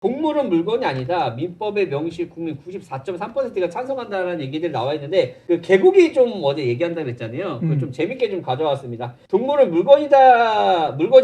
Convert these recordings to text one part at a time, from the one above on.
동물은 물건이 아니다. 민법의 명시 국민 94.3%가 찬성한다라는 얘기들이 나와 있는데 그 개고기 좀 어제 얘기한다 그랬잖아요. 그걸 좀 재밌게 좀 가져왔습니다. 동물은 물건이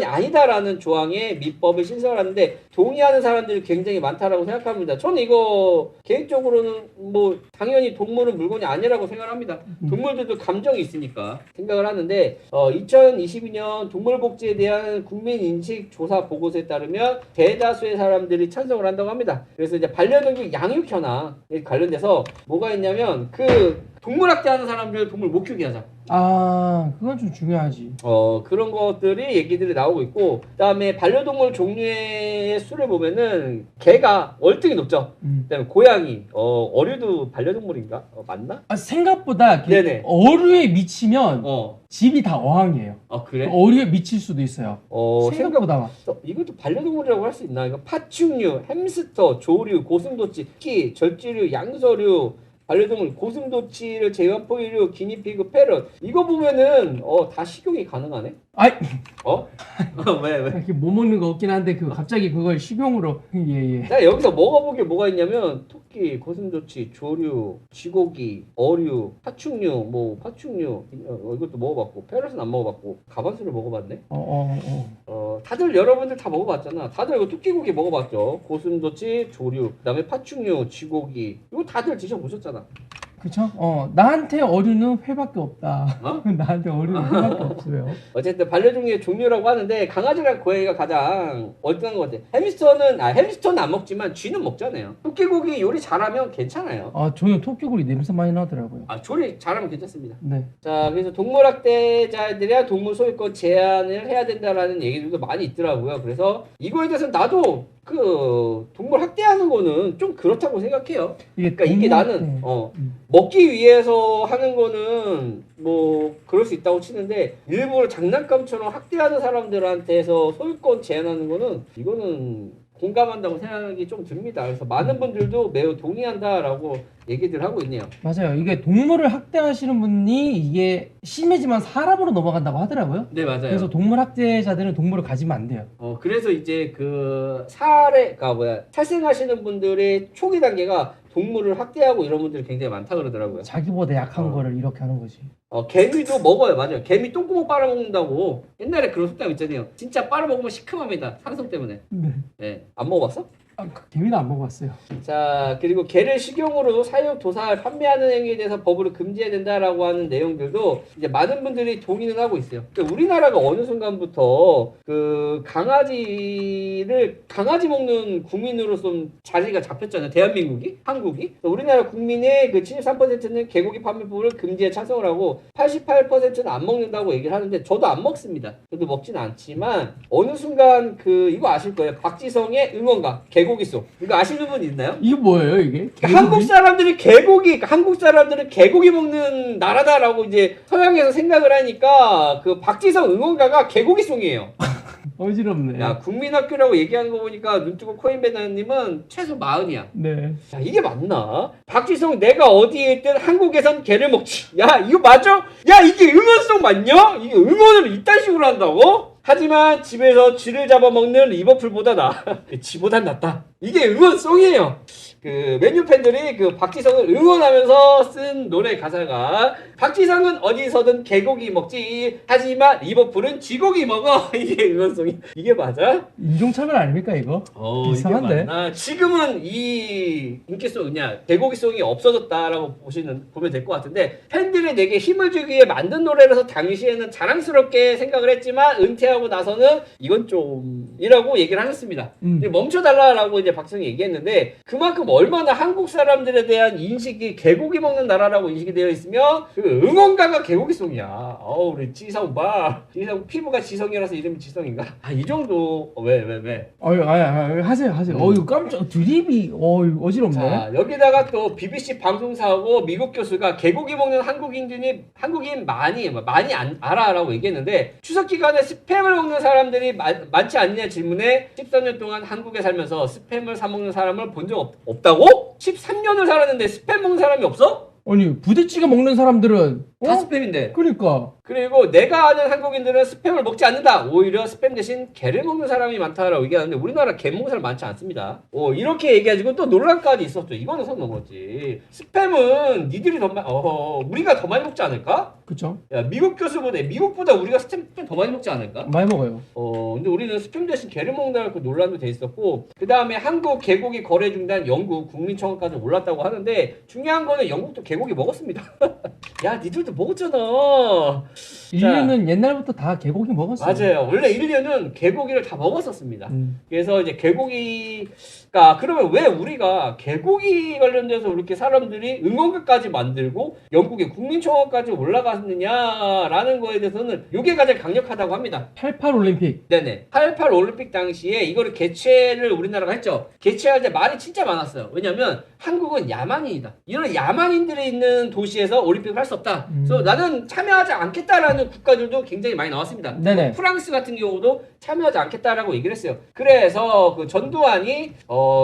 아니다라는 조항에 민법을 신설을 하는데 동의하는 사람들이 굉장히 많다라고 생각합니다. 저는 이거 개인적으로는 뭐 당연히 동물은 물건이 아니라고 생각합니다. 동물들도 감정이 있으니까 생각을 하는데 2022년 동물복지에 대한 국민인식 조사 보고서에 따르면 대다수의 사람들이 찬성을 한다고 합니다. 그래서 이제 반려동물 양육 현황에 관련돼서 뭐가 있냐면 그 동물 학대하는 사람들 동물 못 키우게 하자. 아, 그건 좀 중요하지. 그런 것들이 얘기들이 나오고 있고, 그다음에 반려동물 종류의 수를 보면은 개가 월등히 높죠. 그다음에 고양이, 어류도 반려동물인가? 맞나? 아, 생각보다 네네. 어류에 미치면 어. 집이 다 어항이에요. 아 그래? 어류에 미칠 수도 있어요. 생각보다. 이것도 반려동물이라고 할 수 있나? 이거 파충류, 햄스터, 조류, 고슴도치, 토끼, 절지류, 양서류, 반려동물, 고슴도치를 제외한 포유류, 기니피그, 패럿 이거 보면은 다 식용이 가능하네? 아이, 왜? 이렇게 못 먹는 거 없긴 한데 갑자기 그걸 식용으로 예. 나 여기서 먹어본 게 뭐가 있냐면 토끼, 고슴도치, 조류, 쥐고기, 어류, 파충류, 이것도 먹어봤고 패럿은 안 먹어봤고 가반수를 먹어봤네. 다들 여러분들 다 먹어봤잖아. 다들 이거 토끼고기 먹어봤죠. 고슴도치, 조류, 그다음에 파충류, 쥐고기 이거 다들 드셔보셨잖아. 그쵸? 나한테 어류는 회밖에 없다. 나한테 어류는 회밖에 없어요. 어쨌든 반려종의 종류라고 하는데 강아지랑 고양이가 가장 월등한 것 같아. 햄스터는 안 먹지만 쥐는 먹잖아요. 토끼고기 요리 잘하면 괜찮아요. 저는 토끼고기 냄새 많이 나더라고요. 조리 잘하면 괜찮습니다. 네. 자, 그래서 동물학대자들이야 동물 소유권 제한을 해야 된다라는 얘기들도 많이 있더라고요. 그래서 이거에 대해서 나도 그 동물 학대하는 거는 좀 그렇다고 생각해요. 그러니까 이게 나는 먹기 위해서 하는 거는 뭐 그럴 수 있다고 치는데 일부러 장난감처럼 학대하는 사람들한테서 소유권 제한하는 거는 이거는 공감한다고 생각이 좀 듭니다. 그래서 많은 분들도 매우 동의한다라고 얘기들 하고 있네요. 맞아요. 이게 동물을 학대하시는 분이 이게 심해지면 사람으로 넘어간다고 하더라고요. 네, 맞아요. 그래서 동물 학대자들은 동물을 가지면 안 돼요. 그래서 이제 그 탈생하시는 분들의 초기 단계가 동물을 학대하고 이런 분들이 굉장히 많다 그러더라고요. 자기보다 약한 거를 이렇게 하는 거지. 개미도 먹어요. 맞아요. 개미 똥구멍 빨아먹는다고 옛날에 그런 속담 있잖아요. 진짜 빨아먹으면 시큼합니다. 산성 때문에. 네. 안 먹어봤어? 개미는 안 먹어봤어요. 자, 그리고 개를 식용으로 사육, 도살, 판매하는 행위에 대해서 법으로 금지해야 된다라고 하는 내용들도 이제 많은 분들이 동의는 하고 있어요. 그러니까 우리나라가 어느 순간부터 그 강아지 먹는 국민으로서 자리가 잡혔잖아요. 대한민국이, 한국이. 우리나라 국민의 그 73%는 개고기 판매법을 금지에 찬성을 하고 88%는 안 먹는다고 얘기를 하는데 저도 안 먹습니다. 저도 먹지는 않지만 어느 순간 이거 아실 거예요. 박지성의 응원가. 개고기송. 이거 아시는 분 있나요? 이게 뭐예요, 이게? 한국 사람들은 개고기 먹는 나라다라고 이제 서양에서 생각을 하니까 그 박지성 응원가가 개고기송이에요. 어지럽네. 야, 국민학교라고 얘기하는 거 보니까 눈뜨고 코인베나님은 최소 40이야. 네. 야, 이게 맞나? 박지성 내가 어디에 있든 한국에선 개를 먹지. 야, 이거 맞아? 야, 이게 응원송 맞냐? 이게 응원을 이딴 식으로 한다고? 하지만 집에서 쥐를 잡아먹는 리버풀보다 쥐보단 낫다. 이게 응원송이에요. 그 맨유 팬들이 그 박지성을 응원하면서 쓴 노래 가사가 박지성은 어디서든 개고기 먹지 하지만 리버풀은 쥐고기 먹어. 이게 응원송이. 이게 맞아? 인종차별 아닙니까 이거? 이상한데. 이게 맞나? 지금은 이 인기송 개고기송이 없어졌다라고 보면 될 것 같은데 팬들이 내게 힘을 주기 위해 만든 노래라서 당시에는 자랑스럽게 생각을 했지만 은퇴하고 나서는 이건 좀이라고 얘기를 하셨습니다. 멈춰달라라고 이제 박지성이 얘기했는데 그만큼 얼마나 한국 사람들에 대한 인식이 개고기 먹는 나라라고 인식이 되어 있으면 그 응원가가 개고기송이야. 우리 지성 봐. 지성 피부가 지성이라서 이름이 지성인가? 이 정도. 왜? 하세요. 이거 깜짝 드립이 어지럽네. 자, 여기다가 또 BBC 방송사하고 미국 교수가 개고기 먹는 한국인 많이 알아라고 얘기했는데 추석 기간에 스팸을 먹는 사람들이 많지 않느냐 질문에 13년 동안 한국에 살면서 스팸을 사 먹는 사람을 본 적 없다고? 13년을 살았는데 스팸 먹는 사람이 없어? 아니 부대찌개 먹는 사람들은 다 어? 스팸인데. 그러니까. 그리고 내가 아는 한국인들은 스팸을 먹지 않는다. 오히려 스팸 대신 게를 먹는 사람이 많다라고 얘기하는데 우리나라 게 먹는 사람 많지 않습니다. 이렇게 얘기해가지고 또 논란까지 있었죠. 이거는 선 넘었지. 스팸은 니들이 우리가 더 많이 먹지 않을까? 그쵸. 야, 미국보다 우리가 스팸 더 많이 먹지 않을까? 많이 먹어요. 근데 우리는 스팸 대신 게를 먹는다는 그 논란도 돼 있었고, 그 다음에 한국 개고기 거래 중단 영국 국민청원까지 올랐다고 하는데, 중요한 거는 영국도 개고기 먹었습니다. 야, 니들도 먹었잖아. 인류는 옛날부터 다 개고기 먹었어요. 맞아요. 원래 인류는 개고기를 다 먹었었습니다. 그래서 이제 개고기가, 그러면 왜 우리가 개고기 관련돼서 이렇게 사람들이 응원가까지 만들고 영국의 국민청원까지 올라갔느냐라는 거에 대해서는 이게 가장 강력하다고 합니다. 88 올림픽. 네네. 88 올림픽 당시에 이거를 개최를 우리나라가 했죠. 개최할 때 말이 진짜 많았어요. 왜냐면 한국은 야만인이다. 이런 야만인들이 있는 도시에서 올림픽을 할 수 없다. 그래서 나는 참여하지 않겠다라는 국가들도 굉장히 많이 나왔습니다. 네네. 프랑스 같은 경우도 참여하지 않겠다라고 얘기를 했어요. 그래서 그 전두환이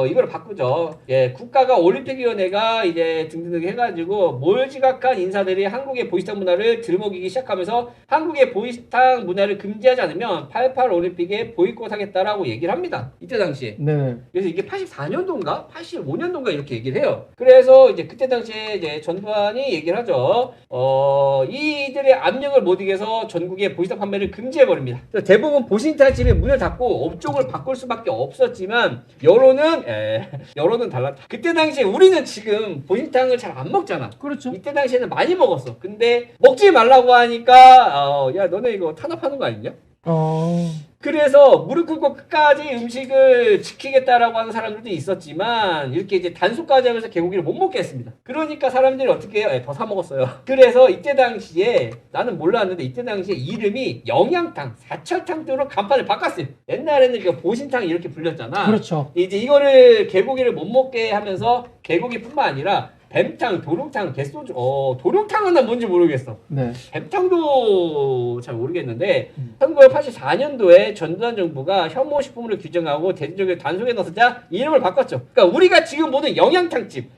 이걸 바꾸죠. 예, 국가가 올림픽위원회가 이제 등등 해가지고 몰지각한 인사들이 한국의 보이스탕 문화를 들먹이기 시작하면서 한국의 보이스탕 문화를 금지하지 않으면 88 올림픽에 보이콧하겠다라고 얘기를 합니다. 이때 당시에. 네. 그래서 이게 84년도인가 85년도인가 이렇게 얘기를 해요. 그래서 이제 그때 당시에 이제 전두환이 얘기를 하죠. 이들의 압력을 못 이겨서 전국의 보이스탕 판매를 금지해 버립니다. 대부분 보신탕집이 문을 닫고 업종을 바꿀 수밖에 없었지만 여론은 달랐다. 그때 당시에 우리는 지금 보신탕을 잘 안 먹잖아. 그렇죠. 이때 당시에는 많이 먹었어. 근데 먹지 말라고 하니까 야 너네 이거 탄압하는 거 아니냐? 그래서 무릎 꿇고 끝까지 음식을 지키겠다라고 하는 사람들도 있었지만 이렇게 이제 단속까지 하면서 개고기를 못 먹게 했습니다. 그러니까 사람들이 어떻게 해요? 더 사 먹었어요. 그래서 이때 당시에 나는 몰랐는데 이때 당시에 이름이 영양탕, 사철탕으로 간판을 바꿨어요. 옛날에는 그 보신탕 이렇게 불렸잖아. 그렇죠. 이제 이거를 개고기를 못 먹게 하면서 개고기뿐만 아니라 뱀탕, 도룡탕, 개소주. 도룡탕은 난 뭔지 모르겠어. 네. 뱀탕도 잘 모르겠는데 1984년도에 전두환 정부가 혐오식품으로 규정하고 대중적으로 단속에 나서자 이름을 바꿨죠. 그러니까 우리가 지금 보는 영양탕집,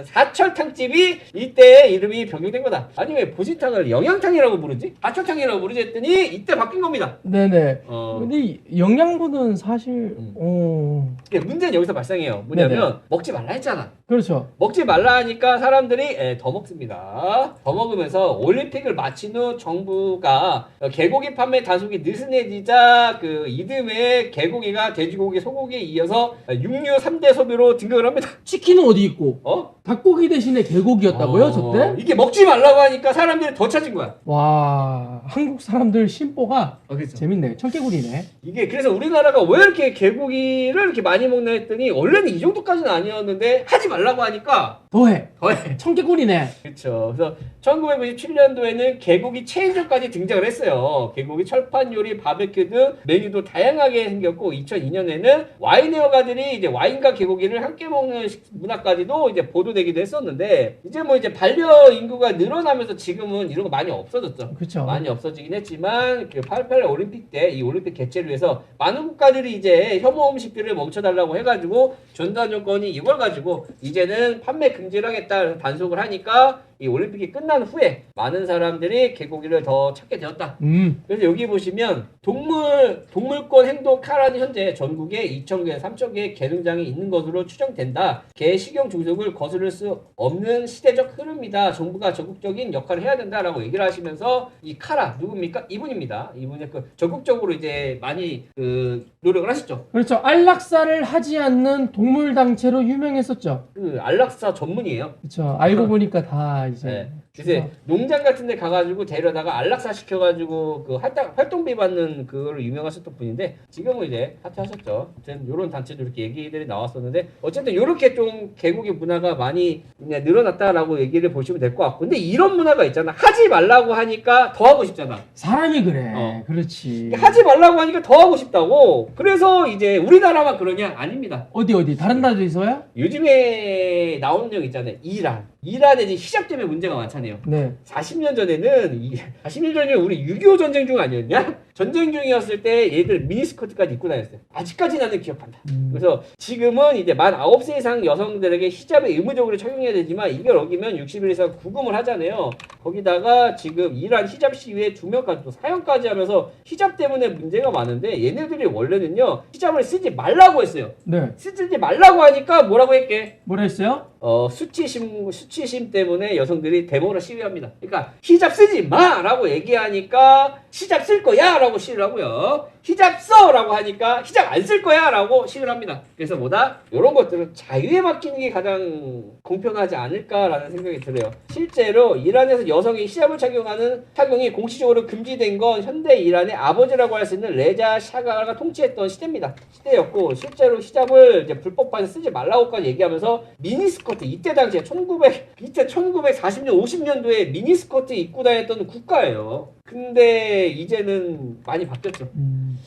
사철탕집이 이때 이름이 변경된 거다. 아니 왜 보신탕을 영양탕이라고 부르지? 사철탕이라고 부르지 했더니 이때 바뀐 겁니다. 네네. 근데 이 영양분은 사실 이게 문제는 여기서 발생해요. 뭐냐면 네네. 먹지 말라 했잖아. 그렇죠. 먹지 말라 하니까 사람들이 더 먹습니다. 더 먹으면서 올림픽을 마친 후 정부가 개고기 판매 단속이 느슨해지자 그 이듬해 개고기가 돼지고기, 소고기에 이어서 육류 3대 소비로 등극을 합니다. 치킨은 어디 있고? 닭고기 대신에 개고기였다고요, 저때? 이게 먹지 말라고 하니까 사람들이 더 찾은 거야. 와, 한국 사람들 심보가 그렇죠. 재밌네. 청개구리네. 이게 그래서 우리나라가 왜 이렇게 개고기를 이렇게 많이 먹나 했더니 원래는 이 정도까지는 아니었는데 하지 말라고 하니까 더해. 더해. 청개구리네. 그렇죠. 그래서 1997년도에는 개고기 체인점까지 등장을 했어요. 개고기 철판 요리, 바베큐 등 메뉴도 다양하게 생겼고 2002년에는 와인 애호가들이 이제 와인과 개고기를 함께 먹는 문화까지도 이제 보도되기도 했었는데 이제 뭐 이제 반려 인구가 늘어나면서 지금은 이런 거 많이 없어졌죠. 그렇죠. 많이 없어지긴 했지만 그 88 올림픽 때 이 올림픽 개최를 위해서 많은 국가들이 이제 혐오 음식들을 멈춰달라고 해가지고 전두환 정권이 이걸 가지고 이제는 판매 금지를 하겠다 단속을 하니까 이 올림픽이 끝난 후에 많은 사람들이 개고기를 더 찾게 되었다. 그래서 여기 보시면 동물권 행동 카란이 현재 전국에 2,000개, 3,000개의 개능장이 있는 것으로 추정된다. 개 식용 중독을 거스를 수 없는 시대적 흐름이다. 정부가 적극적인 역할을 해야 된다라고 얘기를 하시면서 이 카라 누굽니까? 이분입니다. 이분이 그 적극적으로 이제 많이 노력을 하셨죠. 그렇죠. 안락사를 하지 않는 동물 단체로 유명했었죠. 그 안락사 전문이에요. 그렇죠. 알고 보니까 다 이제. 네. 이제 농장 같은 데 가가지고 데려다가 안락사 시켜가지고 그 활동비 받는 그걸로 유명하셨던 분인데 지금은 이제 사퇴하셨죠. 아무튼 요런 단체도 이렇게 얘기들이 나왔었는데 어쨌든 요렇게 좀 개고기 문화가 많이 그냥 늘어났다라고 얘기를 보시면 될 것 같고 근데 이런 문화가 있잖아. 하지 말라고 하니까 더 하고 싶잖아. 사람이 그래. 그렇지. 하지 말라고 하니까 더 하고 싶다고. 그래서 이제 우리나라만 그러냐? 아닙니다. 어디 다른 나라도 있어요? 요즘에 나오는 적 있잖아요. 이란에 이제 히잡 때문에 문제가 많잖아요. 네. 40년 전에는 우리 6.25 전쟁 중 아니었냐? 전쟁 중이었을 때 얘들 미니스커트까지 입고 다녔어요. 아직까지 나는 기억한다. 그래서 지금은 이제 만 9세 이상 여성들에게 히잡을 의무적으로 착용해야 되지만 이걸 어기면 60일 이상 구금을 하잖아요. 거기다가 지금 이란 히잡 시위에 2명까지 또 사형까지 하면서 히잡 때문에 문제가 많은데 얘네들이 원래는요 히잡을 쓰지 말라고 했어요. 네. 쓰지 말라고 하니까 뭐라고 했게? 뭐라 했어요? 수치심 때문에 여성들이 데모로 시위합니다. 그러니까 히잡 쓰지 마라고 얘기하니까 히잡 쓸 거야라고 시위를 하고요. 히잡 써라고 하니까 히잡 안 쓸 거야라고 시위를 합니다. 그래서 뭐다? 이런 것들은 자유에 맡기는 게 가장 공평하지 않을까라는 생각이 들어요. 실제로 이란에서 여성이 히잡을 착용이 공식적으로 금지된 건 현대 이란의 아버지라고 할 수 있는 레자 샤가가 통치했던 시대였고 실제로 히잡을 이제 불법화해서 쓰지 말라고까지 얘기하면서 미니스커트 이때 당시에 1940년 50년도에 미니스커트 입고 다녔던 국가예요. 근데 이제는 많이 바뀌었죠.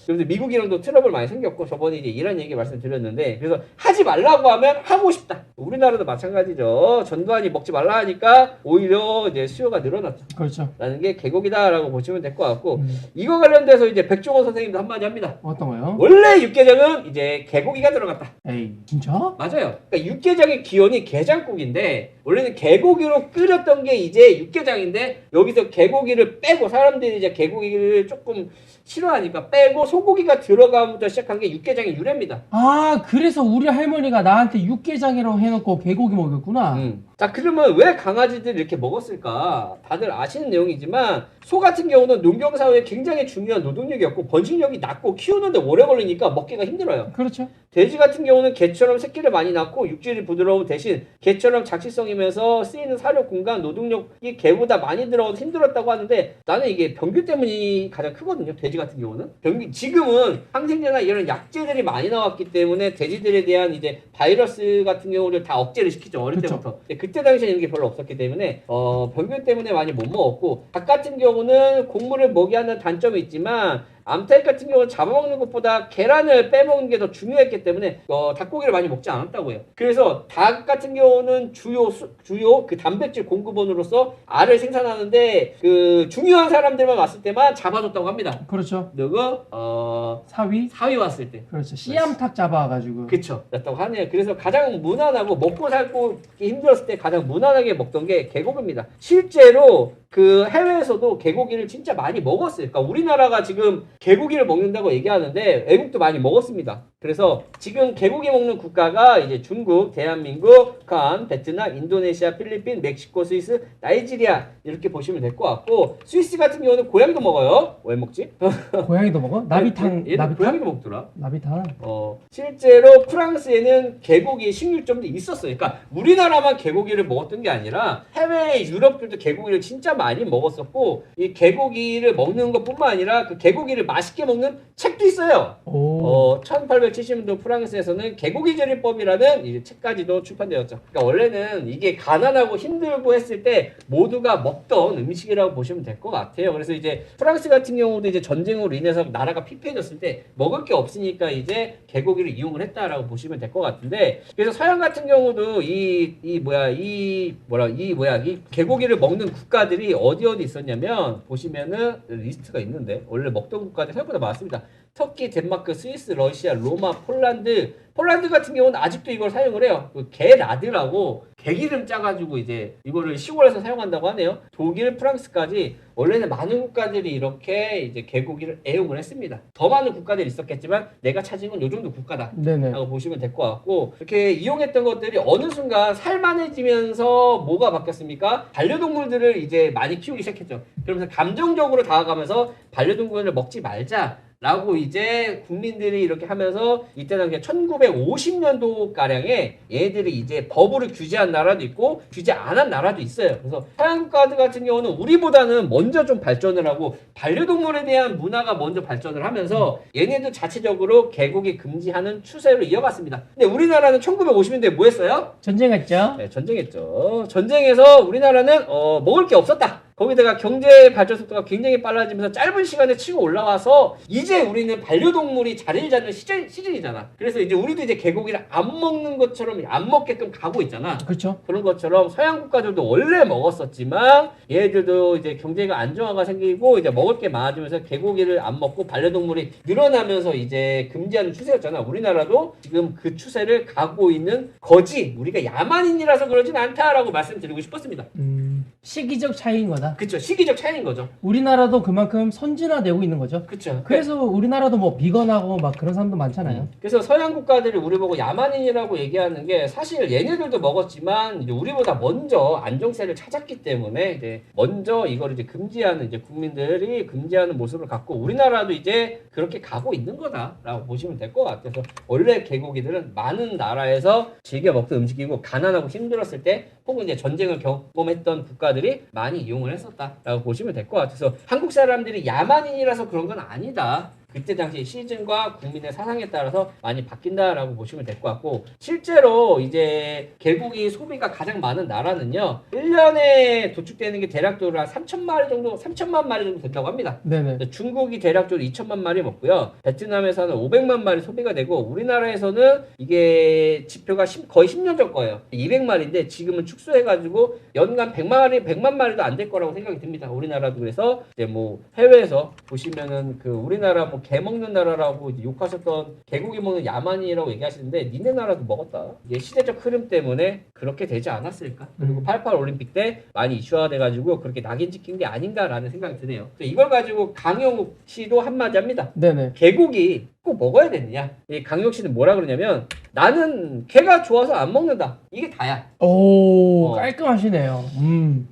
그래서 미국이랑도 트러블 많이 생겼고 저번에 이제 이란 얘기 말씀드렸는데 그래서 하지 말라고 하면 하고 싶다. 우리나라도 마찬가지죠. 전두환이 먹지 말라 하니까 오히려 이제 수요가 늘어났죠. 그렇죠. 라는 게 계곡이다라고 보시면 될 것 같고 이거 관련돼서 이제 백종원 선생님도 한마디 합니다. 어떤 거요? 원래 육개장은 이제 계곡이가 들어갔다. 에이 진짜? 맞아요. 그러니까 육개장의 기원이 게장국인데 원래는 개고기로 끓였던 게 이제 육개장인데 여기서 개고기를 빼고 사람들이 이제 개고기를 조금 싫어하니까 빼고 소고기가 들어가면부터 시작한 게 육개장의 유래입니다. 아 그래서 우리 할머니가 나한테 육개장이라고 해놓고 개고기 먹였구나. 자 그러면 왜 강아지들이 이렇게 먹었을까? 다들 아시는 내용이지만 소 같은 경우는 농경사회에 굉장히 중요한 노동력이었고 번식력이 낮고 키우는데 오래 걸리니까 먹기가 힘들어요. 그렇죠. 돼지 같은 경우는 개처럼 새끼를 많이 낳고 육질이 부드러운 대신 개처럼 작식성이면서 쓰이는 사료 공간 노동력이 개보다 많이 들어가서 힘들었다고 하는데 나는 이게 병균 때문이 가장 크거든요. 돼지 같은 경우는 병균 지금은 항생제나 이런 약제들이 많이 나왔기 때문에 돼지들에 대한 이제 바이러스 같은 경우를 다 억제를 시키죠. 어릴 그쵸. 때부터. 그때 당시에는 이게 별로 없었기 때문에 병균 때문에 많이 못 먹었고 닭 같은 경우는 곡물을 먹이하는 단점이 있지만 암탉 같은 경우는 잡아먹는 것보다 계란을 빼먹는 게 더 중요했기 때문에 닭고기를 많이 먹지 않았다고 해요. 그래서 닭 같은 경우는 주요 그 단백질 공급원으로서 알을 생산하는데 그 중요한 사람들만 왔을 때만 잡아줬다고 합니다. 그렇죠. 누구? 사위 왔을 때. 그렇죠. 씨암탉 잡아가지고. 그쵸. 였다고 하네요. 그래서 가장 무난하고 먹고 살고 힘들었을 때 가장 무난하게 먹던 게 개고기입니다. 실제로 그 해외에서도 개고기를 진짜 많이 먹었어요. 그러니까 우리나라가 지금 개고기를 먹는다고 얘기하는데 외국도 많이 먹었습니다. 그래서 지금 개고기 먹는 국가가 이제 중국, 대한민국, 북한, 베트남, 인도네시아, 필리핀, 멕시코, 스위스, 나이지리아 이렇게 보시면 될 것 같고 스위스 같은 경우는 고양이도 먹어요. 왜 먹지? 고양이도 먹어? 나비탕. 얘는 고양이도 먹더라. 나비탕. 실제로 프랑스에는 개고기 식물점도 있었어요. 그러니까 우리나라만 개고기를 먹었던 게 아니라 해외 유럽들도 개고기를 진짜 많이 먹었었고 이 개고기를 먹는 것뿐만 아니라 그 개고기를 맛있게 먹는 책도 있어요. 1870년도 프랑스에서는 개고기 조리법이라는 이제 책까지도 출판되었죠. 그러니까 원래는 이게 가난하고 힘들고 했을 때 모두가 먹던 음식이라고 보시면 될 것 같아요. 그래서 이제 프랑스 같은 경우도 이제 전쟁으로 인해서 나라가 피폐해졌을 때 먹을 게 없으니까 이제 개고기를 이용을 했다라고 보시면 될 것 같은데 그래서 서양 같은 경우도 이 개고기를 먹는 국가들이 어디 있었냐면 보시면은 리스트가 있는데 원래 먹던 국가들이 생각보다 많습니다. 터키, 덴마크, 스위스, 러시아, 로마, 폴란드 같은 경우는 아직도 이걸 사용을 해요. 그 게라드라고 개기름 짜가지고 이제 이거를 시골에서 사용한다고 하네요. 독일, 프랑스까지 원래는 많은 국가들이 이렇게 이제 개고기를 애용을 했습니다. 더 많은 국가들이 있었겠지만 내가 찾은 건 요 정도 국가다. 네네. 라고 보시면 될 것 같고 이렇게 이용했던 것들이 어느 순간 살만해지면서 뭐가 바뀌었습니까? 반려동물들을 이제 많이 키우기 시작했죠. 그러면서 감정적으로 다가가면서 반려동물을 먹지 말자. 라고 이제 국민들이 이렇게 하면서 이때 당시에 1950년도 가량에 얘들이 이제 법으로 규제한 나라도 있고 규제 안 한 나라도 있어요. 그래서 서양 국가들 같은 경우는 우리보다는 먼저 좀 발전을 하고 반려동물에 대한 문화가 먼저 발전을 하면서 얘네들 자체적으로 개고기 금지하는 추세로 이어갔습니다. 근데 우리나라는 1950년대에 뭐 했어요? 전쟁했죠. 네, 전쟁했죠. 전쟁에서 우리나라는 먹을 게 없었다. 거기다가 경제 발전 속도가 굉장히 빨라지면서 짧은 시간에 치고 올라와서 이제 우리는 반려동물이 자리를 잡는 시즌이잖아. 그래서 이제 우리도 이제 개고기를 안 먹는 것처럼 안 먹게끔 가고 있잖아. 그렇죠. 그런 것처럼 서양 국가들도 원래 먹었었지만 얘들도 이제 경제가 안정화가 생기고 이제 먹을 게 많아지면서 개고기를 안 먹고 반려동물이 늘어나면서 이제 금지하는 추세였잖아. 우리나라도 지금 그 추세를 가고 있는 거지. 우리가 야만인이라서 그러진 않다라고 말씀드리고 싶었습니다. 시기적 차이인 거다. 그쵸. 시기적 차이인 거죠. 우리나라도 그만큼 선진화되고 있는 거죠. 그쵸. 그래서 우리나라도 뭐 비건하고 막 그런 사람도 많잖아요. 그래서 서양 국가들이 우리 보고 야만인이라고 얘기하는 게 사실 얘네들도 먹었지만 이제 우리보다 먼저 안정세를 찾았기 때문에 이제 먼저 이걸 이제 금지하는 이제 국민들이 금지하는 모습을 갖고 우리나라도 이제 그렇게 가고 있는 거다라고 보시면 될 것 같아서 원래 개고기들은 많은 나라에서 즐겨 먹던 음식이고 가난하고 힘들었을 때 혹은 이제 전쟁을 경험했던 국가들이 많이 이용을 했었다라고 보시면 될 것 같아서 한국 사람들이 야만인이라서 그런 건 아니다. 그때 당시 시즌과 국민의 사상에 따라서 많이 바뀐다라고 보시면 될 것 같고 실제로 이제 개고기 소비가 가장 많은 나라는요 1년에 도축되는 게 대략적으로 한 3천만 마리 정도 된다고 합니다. 네네. 중국이 대략적으로 2천만 마리 먹고요. 베트남에서는 500만 마리 소비가 되고 우리나라에서는 이게 지표가 거의 10년 전 거예요. 200마리인데 지금은 축소해가지고 연간 100만 마리도 안 될 거라고 생각이 듭니다. 우리나라도 그래서 이제 뭐 해외에서 보시면은 그 우리나라 뭐 개 먹는 나라라고 이제 욕하셨던 개고기 먹는 야만이라고 얘기하시는데 니네 나라도 먹었다. 이게 시대적 흐름 때문에 그렇게 되지 않았을까? 그리고 88 올림픽 때 많이 이슈화 돼가지고 그렇게 낙인 찍힌 게 아닌가라는 생각이 드네요. 이걸 가지고 강영욱 씨도 한마디 합니다. 네네. 개고기 꼭 먹어야 되느냐? 이 강영욱 씨는 뭐라 그러냐면 나는 개가 좋아서 안 먹는다. 이게 다야. 오 깔끔하시네요.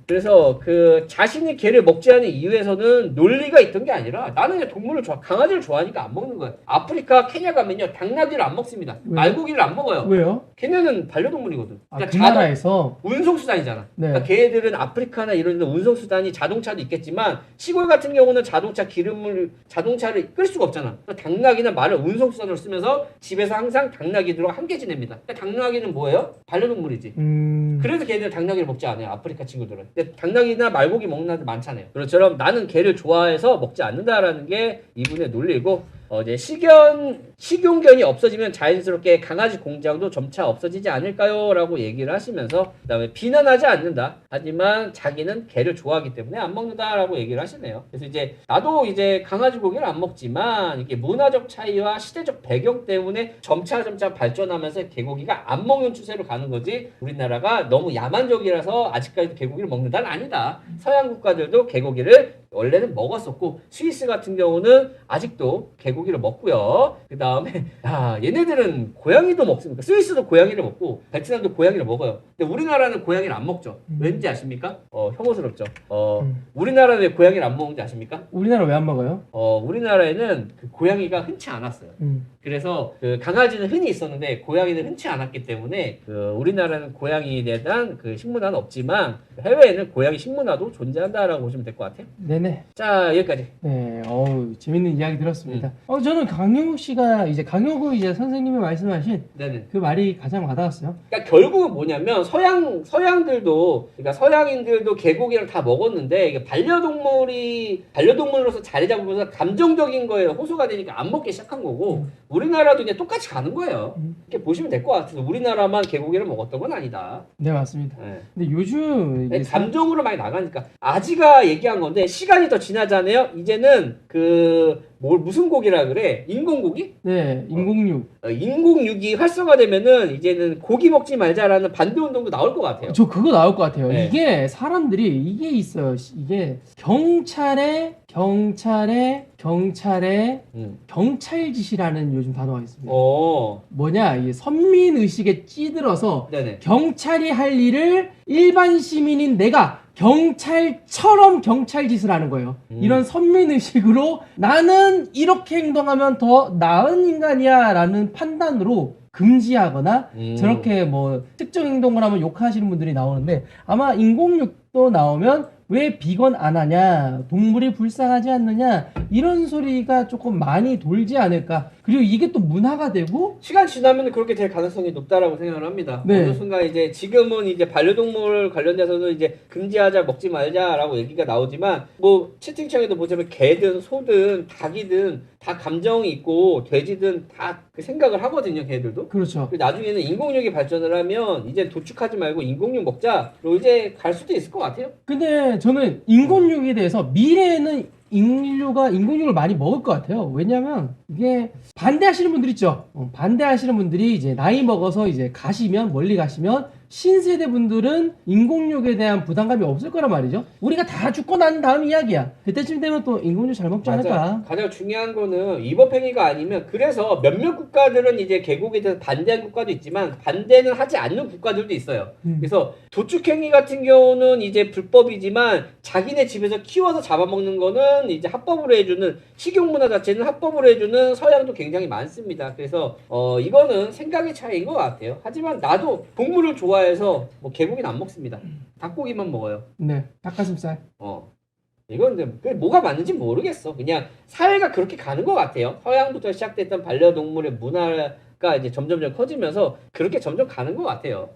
그래서 그 자신이 개를 먹지 않은 이유에서는 논리가 있던 게 아니라 나는 그냥 동물을 강아지를 좋아하니까 안 먹는 거야. 아프리카 케냐 가면요 당나귀를 안 먹습니다. 왜요? 말고기를 안 먹어요. 왜요? 걔네는 반려동물이거든. 아, 그 나라에서 운송수단이잖아. 네. 그러니까 걔네들은 아프리카나 이런 데 운송수단이 자동차도 있겠지만 시골 같은 경우는 자동차를 끌 수가 없잖아. 그러니까 당나귀나 말을 운송수단으로 쓰면서 집에서 항상 당나귀들과 함께 지냅니다. 그러니까 당나귀는 뭐예요? 반려동물이지. 그래서 걔네들 당나귀를 먹지 않아요. 아프리카 친구들은. 근데 당나귀나 말고기 먹는 애들 많잖아요. 그것처럼 나는 개를 좋아해서 먹지 않는다라는 게 이분의 논리고 이제 식용견이 없어지면 자연스럽게 강아지 공장도 점차 없어지지 않을까요? 라고 얘기를 하시면서 그다음에 비난하지 않는다. 하지만 자기는 개를 좋아하기 때문에 안 먹는다라고 얘기를 하시네요. 그래서 이제 나도 이제 강아지 고기를 안 먹지만 이게 문화적 차이와 시대적 배경 때문에 점차 발전하면서 개고기가 안 먹는 추세로 가는 거지 우리나라가 너무 야만적이라서 아직까지도 개고기를 먹는다는 아니다. 서양 국가들도 개고기를 원래는 먹었었고 스위스 같은 경우는 아직도 개고기를 먹고요. 그 다음에 얘네들은 고양이도 먹습니다. 스위스도 고양이를 먹고 베트남도 고양이를 먹어요. 근데 우리나라는 고양이를 안 먹죠. 왠지 아십니까? 혐오스럽죠. 우리나라는 왜 고양이를 안 먹는지 아십니까? 우리나라 왜 안 먹어요? 우리나라에는 그 고양이가 흔치 않았어요. 그래서 그 강아지는 흔히 있었는데 고양이는 흔치 않았기 때문에 그 우리나라는 고양이에 대한 그 식문화는 없지만 해외에는 고양이 식문화도 존재한다라고 보시면 될 것 같아요. 네네. 자 여기까지. 네, 재밌는 이야기 들었습니다. 저는 강영욱 씨가 이제 선생님이 말씀하신 네네. 그 말이 가장 와닿았어요. 그러니까 결국은 뭐냐면 서양인들도 개고기를 다 먹었는데 이게 반려동물로서 자리 잡으면서 감정적인 거에 호소가 되니까 안 먹기 시작한 거고 우리나라도 이제 똑같이 가는 거예요. 이렇게 보시면 될 것 같아서 우리나라만 개고기를 먹었던 건 아니다. 네 맞습니다. 네. 근데 요즘 이게 감정으로 많이 나가니까 아지가 얘기한 건데 시간이 더 지나잖아요. 이제는 무슨 고기라 그래? 인공고기? 네 인공육. 인공육이 활성화되면은 이제는 고기 먹지 말자라는 반대 운동도 나올 것 같아요. 저 그거 나올 것 같아요. 네. 이게 사람들이 이게 있어요. 이게 경찰의 경찰짓이라는 요즘 단어가 있습니다. 뭐냐, 이게 선민 의식에 찌들어서 네네. 경찰이 할 일을 일반 시민인 내가 경찰처럼 경찰짓을 하는 거예요. 이런 선민의식으로 나는 이렇게 행동하면 더 나은 인간이야 라는 판단으로 금지하거나 저렇게 뭐 특정 행동을 하면 욕하시는 분들이 나오는데 아마 인공육도 나오면 왜 비건 안 하냐, 동물이 불쌍하지 않느냐 이런 소리가 조금 많이 돌지 않을까. 그리고 이게 또 문화가 되고 시간 지나면 그렇게 될 가능성이 높다라고 생각을 합니다. 네. 어느 순간 이제 지금은 이제 반려동물 관련돼서는 이제 금지하자 먹지 말자라고 얘기가 나오지만 뭐 채팅창에도 보자면 개든 소든 닭이든 다 감정이 있고 돼지든 다 그 생각을 하거든요. 개들도. 그렇죠. 그리고 나중에는 인공육이 발전을 하면 이제 도축하지 말고 인공육 먹자로 이제 갈 수도 있을 것 같아요. 근데 저는 인공육에 대해서 미래에는 인류가 인공육을 많이 먹을 것 같아요. 왜냐면 이게 반대하시는 분들 있죠. 반대하시는 분들이 이제 나이 먹어서 이제 가시면 멀리 가시면 신세대 분들은 인공육에 대한 부담감이 없을 거란 말이죠. 우리가 다 죽고 난 다음 이야기야. 그때쯤 되면 또 인공육 잘 먹지 않을까. 가장 중요한 거는 위법행위가 아니면 그래서 몇몇 국가들은 이제 개국에 대해서 반대한 국가도 있지만 반대는 하지 않는 국가들도 있어요. 그래서 도축행위 같은 경우는 이제 불법이지만 자기네 집에서 키워서 잡아먹는 거는 이제 합법으로 해주는 식용문화 자체는 합법으로 해주는 서양도 굉장히 많습니다. 그래서 이거는 생각의 차이인 것 같아요. 하지만 나도 동물을 좋아해서 뭐 개고기는 안 먹습니다. 닭고기만 먹어요. 네, 닭가슴살. 이건 근데 그게 뭐가 맞는지 모르겠어. 그냥 사회가 그렇게 가는 것 같아요. 서양부터 시작됐던 반려동물의 문화가 이제 점점 커지면서 그렇게 점점 가는 것 같아요.